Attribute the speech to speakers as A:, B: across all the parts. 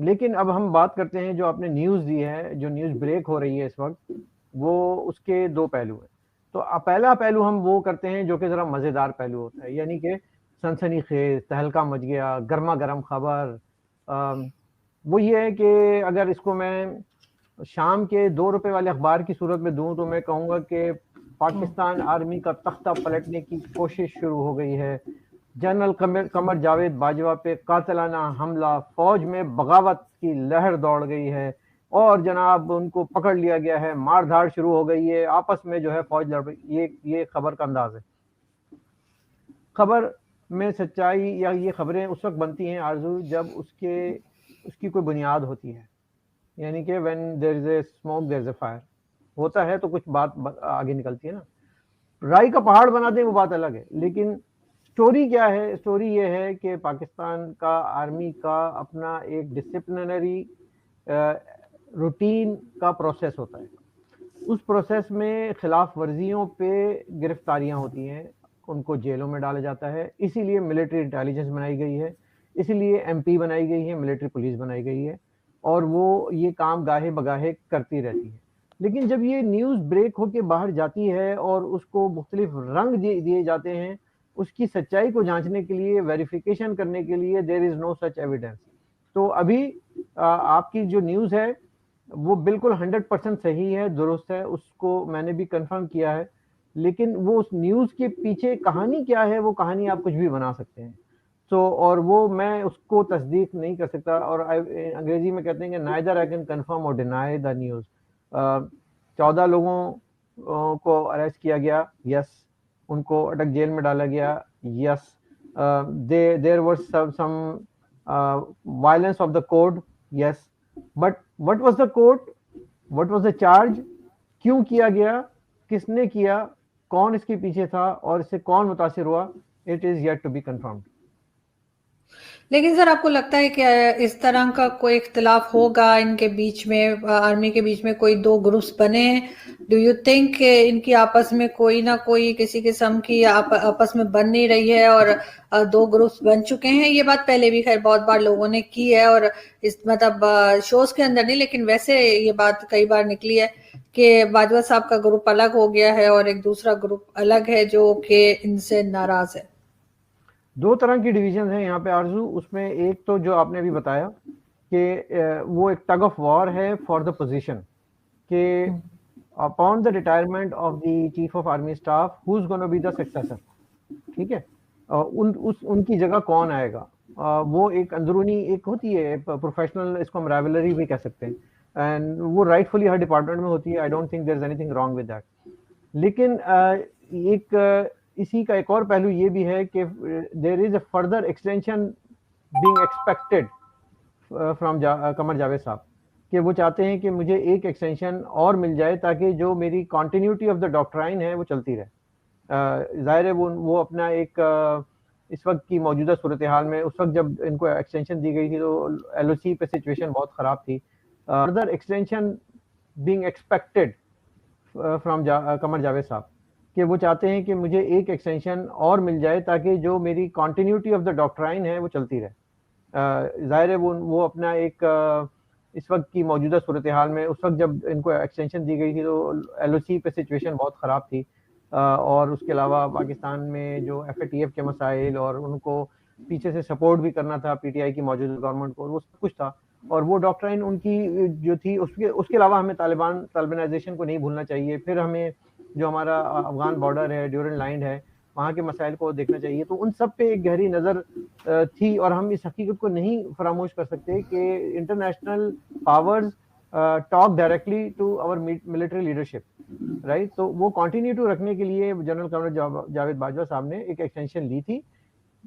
A: लेकिन अब हम बात करते हैं, जो आपने न्यूज़ दी है, जो न्यूज़ ब्रेक हो रही है इस वक़्त, वो उसके 2 पहलू हैं। तो पहला पहलू हम वो करते हैं जो कि ज़रा मज़ेदार पहलू होता है, यानी कि सनसनीखेज़, तहलका मच गया, गरमा-गरम खबर। वो ये है कि अगर इसको मैं शाम के 2 रुपए वाले अखबार की सूरत में दूँ, तो मैं कहूँगा कि पाकिस्तान आर्मी का तख्ता पलटने की कोशिश शुरू हो गई है। जनरल कमर जावेद बाजवा पे कातिलाना हमला, फौज में बगावत की लहर दौड़ गई है और जनाब उनको पकड़ लिया गया है, मार-धाड़ शुरू हो गई है, आपस में जो है फौज लड़ रही। ये खबर का अंदाज़ है। खबर में सच्चाई या ये खबरें उस वक़्त बनती हैं आरज़ू, जब उसकी कोई बुनियाद होती है। यानी कि when there is a smoke there is a fire. होता है तो कुछ बात आगे निकलती है ना। राई का पहाड़ बना दें वो बात अलग है, लेकिन स्टोरी क्या है? स्टोरी ये है कि पाकिस्तान का आर्मी का अपना एक डिसिप्लिनरी रूटीन का प्रोसेस होता है। उस प्रोसेस में खिलाफ वर्जियों पे गिरफ्तारियां होती हैं, उनको जेलों में डाला जाता है। इसीलिए मिलिट्री इंटेलिजेंस बनाई गई है, इसीलिए एमपी बनाई गई है, मिलिट्री पुलिस बनाई गई है, और वो ये काम गाहे बगाहे करती रहती है। लेकिन जब ये न्यूज़ ब्रेक होके बाहर जाती है और उसको मुख्तलिफ रंग दिए जाते हैं, उसकी सच्चाई को जांचने के लिए, वेरिफिकेशन करने के लिए there is no such evidence. तो अभी आपकी जो न्यूज़ है वो बिल्कुल 100% सही है, दुरुस्त है, उसको मैंने भी कंफर्म किया है। लेकिन वो उस न्यूज़ के पीछे कहानी क्या है, वो कहानी आप कुछ भी बना सकते हैं। तो और वो मैं उसको तस्दीक नहीं कर सकता, और अंग्रेजी में कहते हैं कि नाइदर आई कैन कंफर्म और डिनाई द न्यूज़। 14 लोगों को अरेस्ट किया गया, यस। उनको अटक जेल में डाला गया, yes. There was some violence of the code, yes. But what was the code, what was the charge, क्यों किया गया, किसने किया, कौन इसके पीछे था और इससे कौन मुतासिर हुआ, it is yet to be confirmed.
B: लेकिन सर आपको लगता है कि इस तरह का कोई इख्तिलाफ होगा इनके बीच में, आर्मी के बीच में कोई दो ग्रुप्स बने हैं? डू यू थिंक इनकी आपस में कोई ना कोई किसी किस्म की आपस में बन नहीं रही है और दो ग्रुप्स बन चुके हैं? ये बात पहले भी खैर बहुत बार लोगों ने की है, और इस मतलब शोज के अंदर नहीं, लेकिन वैसे ये बात कई बार निकली है कि बाजवा साहब का ग्रुप अलग हो गया है और एक दूसरा ग्रुप अलग है जो कि इनसे नाराज है।
A: दो तरह की डिवीजन है यहाँ पे आरजू। उसमें एक तो जो आपने अभी बताया कि वो एक टग ऑफ वॉर है फॉर द पोजीशन, कि upon the retirement of the chief of army staff who is gonna be the successor. ठीक है, उनकी जगह कौन आएगा। वो एक अंदरूनी एक होती है प्रोफेशनल, इसको हम राइवलरी भी कह सकते हैं, एंड वो राइटफुली हर डिपार्टमेंट में होती है। I don't think there is anything wrong with that. लेकिन इसी का एक और पहलू ये भी है कि there is a further extension being expected from Qamar Javed साहब, कि वो चाहते हैं कि मुझे एक एक्सटेंशन और मिल जाए ताकि जो मेरी कॉन्टिन्यूटी ऑफ द डॉक्ट्राइन है वो चलती रहे। ज़ाहिर है वो अपना एक इस वक्त की मौजूदा सूरत हाल में, उस वक्त जब इनको एक्सटेंशन दी गई थी तो एलओसी पे सिचुएशन बहुत ख़राब थी। Further extension being expected from Qamar Javed साहब, कि वो चाहते हैं कि मुझे एक एक्सटेंशन और मिल जाए ताकि जो मेरी कॉन्टिन्यूटी ऑफ द डॉक्ट्राइन है वो चलती रहे। ज़ाहिर है वो अपना एक इस वक्त की मौजूदा सूरत हाल में, उस वक्त जब इनको एक्सटेंशन दी गई थी तो एलओसी पे सिचुएशन बहुत ख़राब थी। और उसके अलावा पाकिस्तान में जो एफएटीएफ के मसाइल और उनको पीछे से सपोर्ट भी करना था पीटीआई की मौजूदा गवर्नमेंट को, वो सब कुछ था। और वो डॉक्ट्राइन उनकी जो थी, उसके उसके अलावा हमें तालिबानाइजेशन को नहीं भूलना चाहिए। फिर हमें जो हमारा अफगान बॉर्डर है, ड्यूरन लाइन है, वहाँ के मसाइल को देखना चाहिए। तो उन सब पे एक गहरी नज़र थी, और हम इस हकीकत को नहीं फरामोश कर सकते कि international powers talk directly to our military leadership, right. तो वो कंटिन्यूटी रखने के लिए जनरल कमर जावेद बाजवा साहब ने एक एक्सटेंशन ली थी।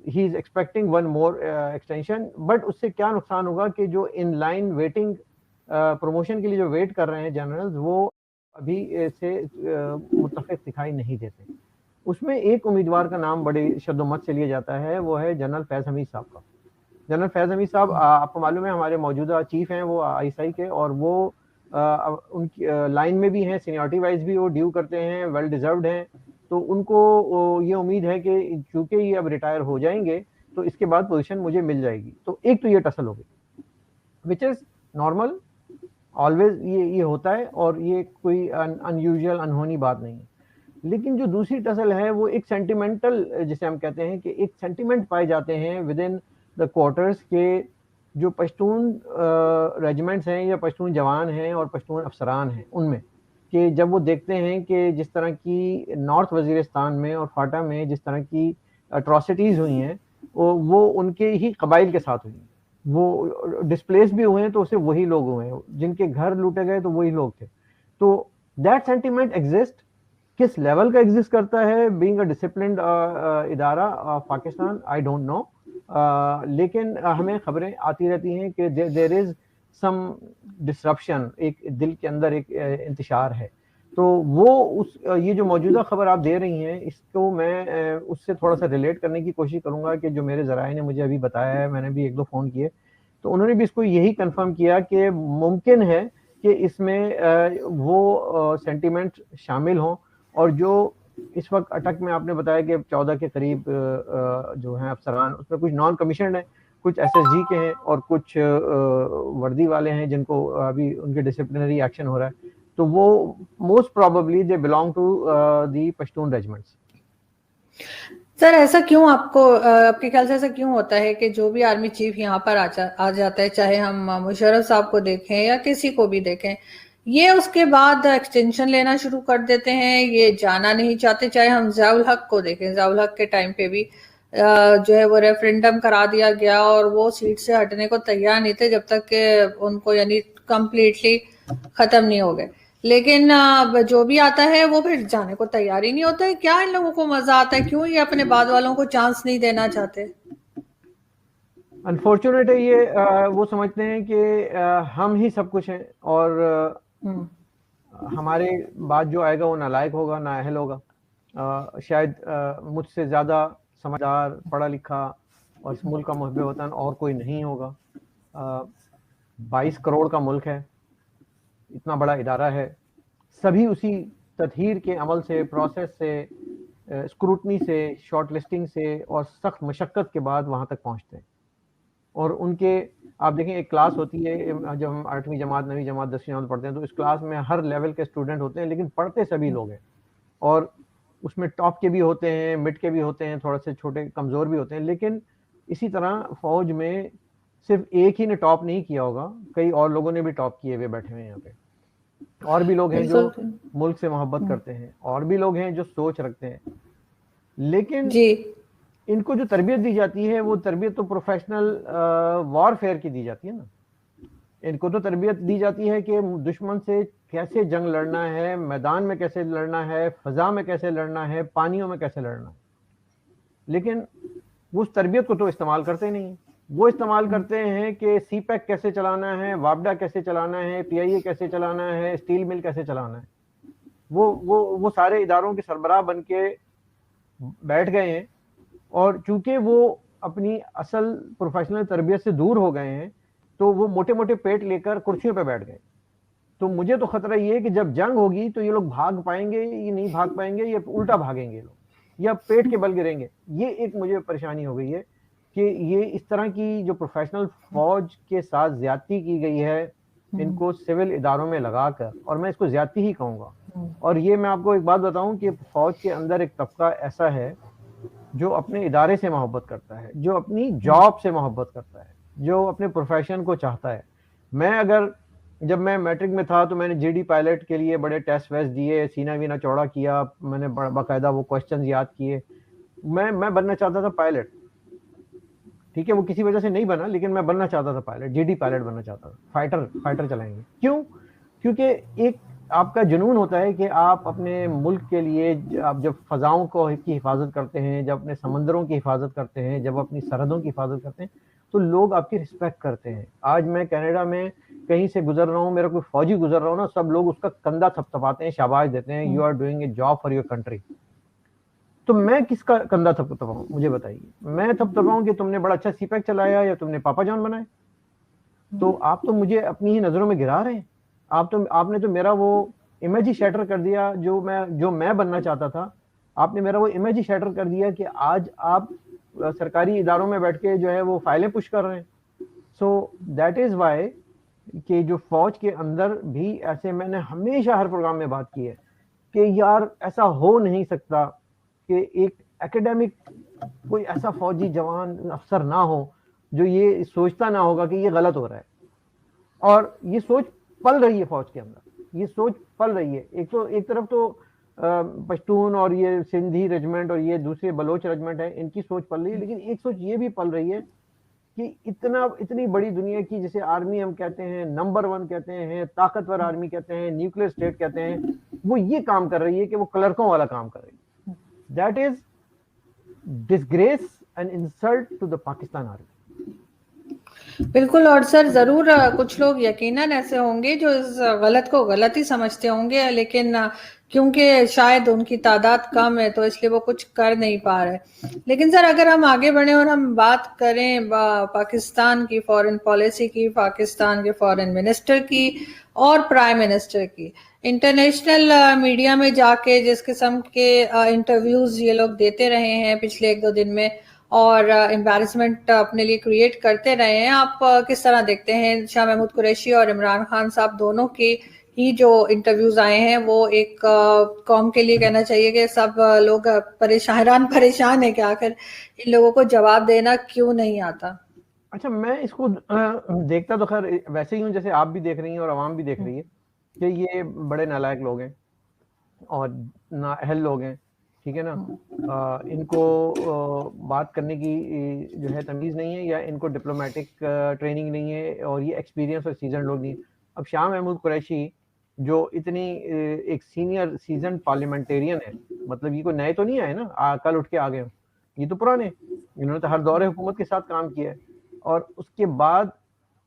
A: He is expecting one more extension, but उससे क्या नुकसान होगा कि जो इन लाइन वेटिंग प्रमोशन के लिए जो वेट कर रहे हैं जनरल्स, वो अभी से मुतफिक दिखाई नहीं देते। उसमें एक उम्मीदवार का नाम बड़े शद्दोमत से लिया जाता है, वो है जनरल फैज हमीद साहब का। जनरल फैज हमीद साहब, आपको मालूम है, हमारे मौजूदा चीफ हैं वो आईएसआई के, और वो उनकी लाइन में भी हैं, सीनियरिटी वाइज भी वो ड्यू करते हैं, वेल डिजर्व्ड हैं। तो उनको ये उम्मीद है कि चूंकि ये अब रिटायर हो जाएंगे तो इसके बाद पोजीशन मुझे मिल जाएगी। तो एक तो ये टसल हो गई। विच इज नॉर्मल, ऑलवेज ये होता है, और ये कोई अनयूजुअल अनहोनी बात नहीं है। लेकिन जो दूसरी टसल है वो एक सेंटिमेंटल, जिसे हम कहते हैं कि एक सेंटिमेंट पाए जाते हैं विद इन द क्वार्टर्स के जो पश्तून रेजिमेंट्स हैं या पश्तून जवान हैं और पश्तून अफसरान हैं उनमें, कि जब वो देखते हैं कि जिस तरह की नॉर्थ वजीरिस्तान में और फाटा में जिस तरह की अट्रॉसिटीज़ हुई हैं वो उनके ही कबाइल के साथ हुई हैं। वो डिस्प्लेस भी हुए हैं तो उससे वही लोग हुए हैं, जिनके घर लूटे गए तो वही लोग थे। तो दैट सेंटिमेंट एग्जिस्ट, किस लेवल का एग्जिस्ट करता है बीइंग अ डिसिप्लिन्ड इदारा पाकिस्तान, आई डोंट नो, लेकिन हमें खबरें आती रहती हैं कि देयर इज सम डिसरप्शन, एक दिल के अंदर एक इंतशार है। तो वो उस ये जो मौजूदा खबर आप दे रही हैं इसको मैं उससे थोड़ा सा रिलेट करने की कोशिश करूंगा कि जो मेरे ज़राए ने मुझे अभी बताया है, मैंने भी एक दो फ़ोन किए तो उन्होंने भी इसको यही कंफर्म किया कि मुमकिन है कि इसमें वो सेंटिमेंट शामिल हों, और जो इस वक्त अटक में आपने बताया कि 14 के करीब जो हैं अफसरान, उसमें कुछ नॉन कमीशन है, कुछ एसएसजी के हैं और कुछ वर्दी वाले हैं जिनको अभी उनके डिसिप्लिनरी एक्शन हो रहा है। तो वो most probably they belong to the Pashtun regiments.
B: Sir ऐसा क्यों आपके ख्याल से ऐसा क्यों होता है कि जो भी आर्मी चीफ यहाँ पर आ जाता है, चाहे हम मुशर्रफ साहब को देखें या किसी को भी देखें, ये उसके बाद एक्सटेंशन लेना शुरू कर देते हैं, ये जाना नहीं चाहते। चाहे हम ज़ियाउल हक को देखें, ज़ियाउल हक के टाइम पे भी जो है वो रेफरेंडम करा दिया गया और वो सीट से हटने को तैयार नहीं थे जब तक कि उनको यानी कंप्लीटली खत्म नहीं हो गए। लेकिन जो भी आता है वो फिर जाने को तैयार ही नहीं होता है। क्या इन लोगों को मजा आता है? क्यों ये अपने बाद वालों को चांस नहीं देना चाहते?
A: अनफॉर्चुनेट है ये, वो समझते हैं कि हम ही सब कुछ हैं और हमारे बाद जो आएगा वो नालायक होगा, नाअहल होगा, शायद मुझसे ज़्यादा समझदार, पढ़ा लिखा और इस मुल्क का मुहब्बे वतन और कोई नहीं होगा। 22 करोड़ का मुल्क है, इतना बड़ा इदारा है, सभी उसी तत्हीर के अमल से, प्रोसेस से, स्क्रूटनी से, शॉर्ट लिस्टिंग से और सख्त मशक्क़त के बाद वहाँ तक पहुँचते हैं। और उनके आप देखें एक क्लास होती है, जब हम 8वीं जमात, 9वीं जमात, 10वीं जमात पढ़ते हैं तो इस क्लास में हर लेवल के स्टूडेंट होते हैं, लेकिन पढ़ते सभी लोग हैं, और उसमें टॉप के भी होते हैं, मिड के भी होते हैं, थोड़े से छोटे कमज़ोर भी होते हैं। लेकिन इसी तरह फ़ौज में सिर्फ एक ही ने टॉप नहीं किया होगा, कई और लोगों ने भी टॉप किए हुए बैठे हुए हैं यहाँ पे। और भी लोग हैं जो मुल्क से मोहब्बत करते हैं, और भी लोग हैं जो सोच रखते हैं, लेकिन इनको जो तरबियत दी जाती है वो तरबियत तो प्रोफेशनल वॉरफेयर की दी जाती है ना। इनको तो तरबियत दी जाती है कि दुश्मन से कैसे जंग लड़ना है, मैदान में कैसे लड़ना है, फ़ज़ा में कैसे लड़ना है, पानियों में कैसे लड़ना है। लेकिन वो उस तरबियत को तो इस्तेमाल करते नहीं। वो इस्तेमाल करते हैं कि सीपैक कैसे चलाना है, वापडा कैसे चलाना है, पीआईए कैसे चलाना है, स्टील मिल कैसे चलाना है। वो सारे इदारों के सरबराह बन के बैठ गए हैं, और चूंकि वो अपनी असल प्रोफेशनल तरबियत से दूर हो गए हैं तो वो मोटे मोटे पेट लेकर कुर्सियों पे बैठ गए। तो मुझे तो खतरा ये है कि जब जंग होगी तो ये लोग भाग पाएंगे, ये नहीं भाग पाएंगे, ये उल्टा भागेंगे लोग, या पेट के बल गिरेंगे। ये एक मुझे परेशानी हो गई है कि ये इस तरह की जो प्रोफेशनल फौज के साथ ज्यादती की गई है इनको सिविल इदारों में लगाकर, और मैं इसको ज्यादती ही कहूँगा। और ये मैं आपको एक बात बताऊं कि फौज के अंदर एक तबका ऐसा है जो अपने इदारे से मोहब्बत करता है, जो अपनी जॉब से मोहब्बत करता है, जो अपने प्रोफेशन को चाहता है। जब मैं मैट्रिक में था तो मैंने जीडी पायलट के लिए बड़े टेस्ट वेस्ट दिए, सीना वीना चौड़ा किया, मैंने बाकायदा वो क्वेश्चन याद किए। मैं बनना चाहता था पायलट, ठीक है, वो किसी वजह से नहीं बना, लेकिन मैं बनना चाहता था पायलट, जीडी पायलट बनना चाहता था, फाइटर चलाएंगे। क्यों? क्योंकि एक आपका जुनून होता है कि आप अपने मुल्क के लिए, आप जब फ़ज़ाओं की हिफाजत करते हैं, जब अपने समंदरों की हिफाजत करते हैं, जब अपनी सरहदों की हिफाजत करते हैं, तो लोग आपकी रिस्पेक्ट करते हैं। आज मैं कनाडा में कहीं से गुजर रहा हूँ, मेरा कोई फौजी गुजर रहा हूँ ना, सब लोग उसका कंधा थपथपाते हैं, शाबाश देते हैं, you are doing a job for your country. तो मैं किसका कंधा थपथपाऊं? मुझे बताइए। मैं थपथपाऊं कि तुमने बड़ा अच्छा सीपैक चलाया या तुमने पापा जॉन बनाए? तो आप तो मुझे अपनी ही नजरों में गिरा रहे हैं। आपने तो मेरा वो इमेज ही शैटर कर दिया, जो मैं बनना चाहता था। आपने मेरा वो इमेज ही शैटर कर दिया कि आज आप सरकारी इदारों में बैठ के जो है वो फाइलें पुश कर रहे हैं। सो दैट इज वाई कि जो फौज के अंदर भी ऐसे, मैंने हमेशा हर प्रोग्राम में बात की है कि यार ऐसा हो नहीं सकता कि एक एकेडमिक कोई ऐसा फौजी जवान अफसर ना हो जो ये सोचता ना होगा कि ये गलत हो रहा है। और ये सोच पल रही है फौज के अंदर, ये सोच पल रही है। एक तरफ तो पश्तून और ये सिंधी रेजिमेंट और ये दूसरे बलोच रेजिमेंट है, इनकी सोच पल रही है, लेकिन एक सोच ये भी पल रही है कि इतनी बड़ी दुनिया की, जैसे आर्मी हम कहते हैं, नंबर 1 कहते हैं, ताकतवर आर्मी कहते हैं, न्यूक्लियर स्टेट कहते हैं, वो ये काम कर रही है कि वो क्लर्कों वाला काम कर रही है। That is disgrace and insult to the Pakistan army.
B: बिल्कुल। और सर जरूर कुछ लोग यकीनन ऐसे होंगे जो इस गलत को गलत ही समझते होंगे, लेकिन क्योंकि शायद उनकी तादाद कम है तो इसलिए वो कुछ कर नहीं पा रहे। लेकिन सर अगर हम आगे बढ़े और हम बात करें पाकिस्तान की फॉरेन पॉलिसी की, पाकिस्तान के फॉरेन मिनिस्टर की और प्राइम मिनिस्टर की, इंटरनेशनल मीडिया में जाके जिस किस्म के इंटरव्यूज ये लोग देते रहे हैं पिछले 1-2 दिन में और एम्बैरेसमेंट अपने लिए क्रिएट करते रहे हैं, आप किस तरह देखते हैं शाह महमूद कुरैशी और इमरान खान साहब दोनों के ही जो इंटरव्यूज आए हैं? वो एक कौम के लिए कहना चाहिए कि सब लोग परेशान है कि आखिर इन लोगों को जवाब देना क्यों नहीं आता।
A: अच्छा, मैं इसको देखता तो खैर वैसे ही हूँ जैसे आप भी देख रही हैं और आवाम भी देख रही है कि ये बड़े नालायक लोग हैं और नाअहल लोग हैं, ठीक है ना। इनको बात करने की जो है तमीज़ नहीं है, या इनको डिप्लोमेटिक ट्रेनिंग नहीं है, और ये एक्सपीरियंस और सीजन लोग नहीं। अब शाह महमूद कुरैशी जो इतनी एक सीनियर सीजन पार्लियामेंटेरियन है, मतलब ये कोई नए तो नहीं आए ना, कल उठ के आ गए, ये तो पुराने, इन्होंने तो हर दौरे हुकूमत के साथ काम किया है। और उसके बाद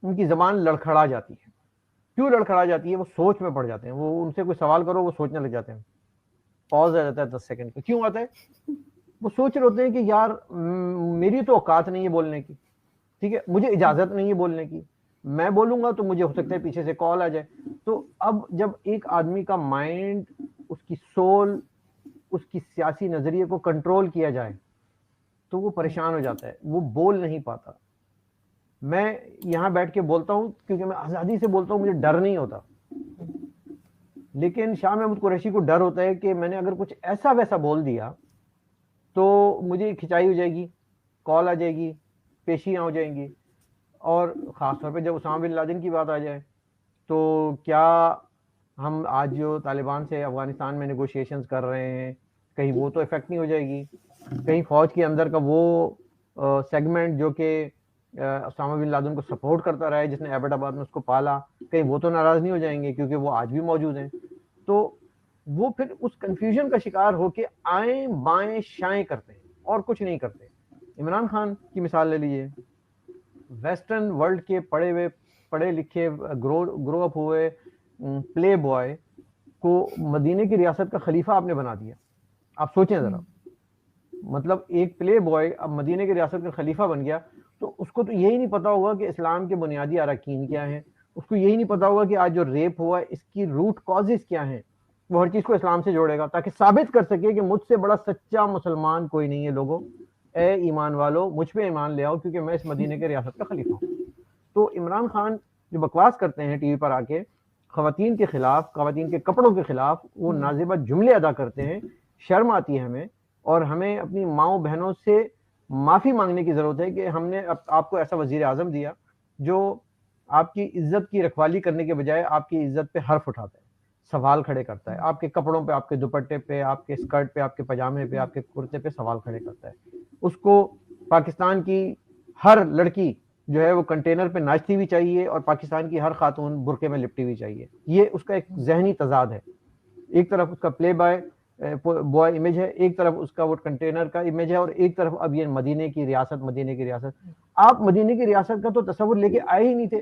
A: उनकी ज़बान लड़खड़ा जाती है। क्यों लड़खड़ा जाती है? वो सोच में पड़ जाते हैं, वो उनसे कोई सवाल करो वो सोचने लग जाते हैं, पॉज आ जाता है 10 सेकंड का। क्यों आता है? वो सोच रहे होते हैं कि यार मेरी तो औकात नहीं है बोलने की, ठीक है, मुझे इजाजत नहीं है बोलने की, मैं बोलूंगा तो मुझे हो सकता है पीछे से कॉल आ जाए। तो अब जब एक आदमी का माइंड, उसकी सोल, उसकी सियासी नजरिए को कंट्रोल किया जाए तो वो परेशान हो जाता है, वो बोल नहीं पाता। मैं यहां बैठ के बोलता हूं क्योंकि मैं आजादी से बोलता हूं, मुझे डर नहीं होता, लेकिन शाह महमूद कुरैशी को डर होता है कि मैंने अगर कुछ ऐसा वैसा बोल दिया तो मुझे खिंचाई हो जाएगी, कॉल आ जाएगी, पेशियां हो जाएंगी। और ख़ासतौर पे जब उसामा बिन लादेन की बात आ जाए तो क्या हम आज जो तालिबान से अफ़गानिस्तान में नेगोशिएशंस कर रहे हैं, कहीं वो तो इफ़ेक्ट नहीं हो जाएगी? कहीं फ़ौज के अंदर का वो सेगमेंट जो कि उसामा बिन लादेन को सपोर्ट करता रहा है, जिसने एबटाबाद में उसको पाला, कहीं वो तो नाराज़ नहीं हो जाएंगे? क्योंकि वो आज भी मौजूद हैं। तो वो फिर उस कन्फ्यूजन का शिकार होके आए बाएं शाएं करते हैं और कुछ नहीं करते। इमरान खान की मिसाल ले लीजिए, वेस्टर्न वर्ल्ड के पढ़े लिखे ग्रो अप हुए प्ले बॉय को मदीने की रियासत का खलीफा आपने बना दिया। आप सोचें जरा, मतलब एक प्ले बॉय अब मदीने की रियासत का खलीफा बन गया, तो उसको तो यही नहीं पता होगा कि इस्लाम के बुनियादी अरकान क्या हैं, उसको यही नहीं पता होगा कि आज जो रेप हुआ इसकी रूट कॉजेज क्या हैं। वो हर चीज को इस्लाम से जोड़ेगा ताकि साबित कर सके कि मुझसे बड़ा सच्चा मुसलमान कोई नहीं है। लोगों, ए ईमान वालों, मुझ पे ईमान ले आओ क्योंकि मैं इस मदीने के रियासत का खलीफा हूँ। तो इमरान खान जो बकवास करते हैं टीवी पर आके, खवातीन के खिलाफ, खवातीन के कपड़ों के खिलाफ वो नाजेबा जुमले अदा करते हैं, शर्म आती है हमें। और हमें अपनी माओ बहनों से माफ़ी मांगने की ज़रूरत है कि हमने आपको ऐसा वज़ीर आज़म दिया जो आपकी इज्जत की रखवाली करने के बजाय आपकी इज्जत पे हर्फ उठाता है, सवाल खड़े करता है, आपके कपड़ों पे, आपके दुपट्टे पे, आपके स्कर्ट पे, आपके पजामे पे, आपके कुर्ते पे सवाल खड़े करता है। उसको पाकिस्तान की हर लड़की जो है वो कंटेनर पे नाचती भी चाहिए और पाकिस्तान की हर खातून बुरके में लिपटी हुई चाहिए। ये उसका एक जहनी तजाद है। एक तरफ उसका प्ले बॉय इमेज है, एक तरफ उसका वो कंटेनर का इमेज है, और एक तरफ अब ये मदीने की रियासत। आप मदीने की रियासत का तो तस्वुर लेके आए ही नहीं थे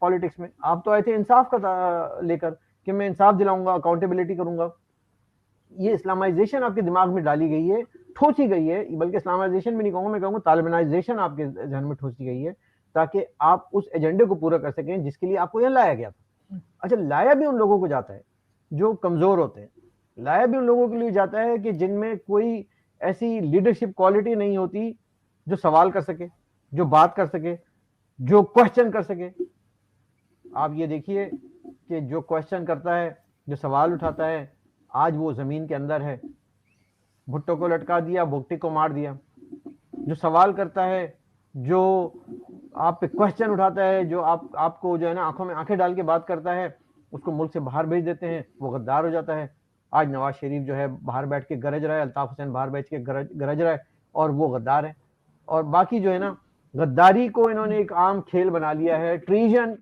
A: पॉलिटिक्स में। आप तो आए थे इंसाफ का लेकर कि मैं इंसाफ दिलाऊंगा, अकाउंटेबिलिटी करूंगा। ये इस्लामाइजेशन आपके दिमाग में डाली गई है, ठोसी गई है, बल्कि इस्लामाइजेशन भी नहीं कहूंगा, मैं कहूंगा तालिबानाइजेशन आपके जहन में ठोसी गई है ताकि आप उस एजेंडे को पूरा कर सकें जिसके लिए आपको यहां लाया गया था। अच्छा, लाया भी उन लोगों को जाता है जो कमजोर होते हैं, लाया भी उन लोगों के लिए जाता है कि जिनमें कोई ऐसी लीडरशिप क्वालिटी नहीं होती जो सवाल कर सके, जो बात कर सके। जो क्वेश्चन कर सके। आप ये देखिए कि जो क्वेश्चन करता है, जो सवाल उठाता है, आज वो जमीन के अंदर है। भुट्टो को लटका दिया, भुट्टी को मार दिया। जो सवाल करता है, जो आप पे क्वेश्चन उठाता है, जो आपको जो है ना आंखों में आंखें डाल के बात करता है, उसको मुल्क से बाहर भेज देते हैं, वो गद्दार हो जाता है। आज नवाज शरीफ जो है बाहर बैठ के गरज रहा है, अल्ताफ हुसैन बाहर बैठ के गरज रहा है, और वो गद्दार है। और बाकी जो है ना, गद्दारी को इन्होंने एक आम खेल बना लिया है। ट्रीजन